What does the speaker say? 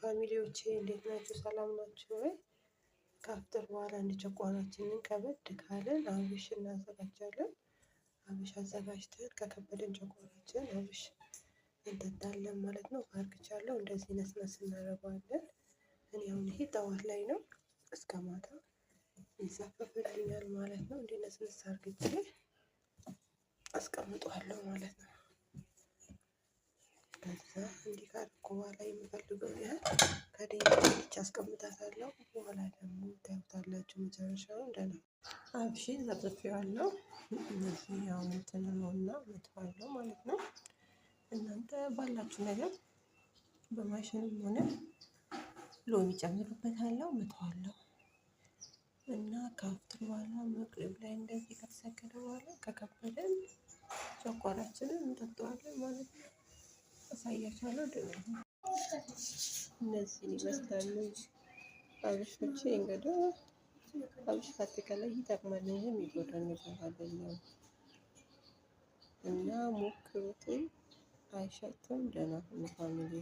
ፋሚሊዎቼ እንዴት ናችሁ? ሰላም ናችሁ ወይ? ከአፍጥር በኋላ ጨጓራችንን ከበድ ካለን አብሽ እናዘጋጃለን። አብሽ አዘጋጅተን ከከበደን ጨጓራችን አብሽ እንጠጣለን ማለት ነው። አርግቻለሁ። እንደዚህ ነስነስ እናደርገዋለን። እኔ አሁን ይሄ ጠዋት ላይ ነው፣ እስከ ማታ ይዘፈፍልኛል ማለት ነው። እንዲህ ነስነስ አርግቼ አስቀምጠዋለሁ ማለት ነው። ከዛ እንዲህ ካደረኩ በኋላ የምፈልገው ያህል ከደቂቃዎች አስቀምጣታለሁ። በኋላ ደግሞ ታዩታላችሁ መጨረሻውን። ደህና አብሽን ዘፍዝፌዋለሁ። እነዚህ ያው እንትን ነውና መጥፋለሁ ማለት ነው። እናንተ ባላችሁ ነገር በማሽንም ሆነ ሎሚ ጨምሩበታለሁ፣ መተዋለሁ እና ከአፍጥር በኋላ መቅረብ ላይ እንደዚህ ከተሰከረ በኋላ ከከበደን ጨጓራችንን እንጠጣዋለን ማለት ነው። አሳያችኋለሁ። ደግሞ እነዚህን ይመስላሉ አብሾቼ። እንግዲህ አብሽ በአጠቃላይ ይጠቅማል እንጂ የሚጎዳ ነገር አይደለም እና ሞክሩት። አይሸትም። ደህና ሁኑ ፋሚሊ።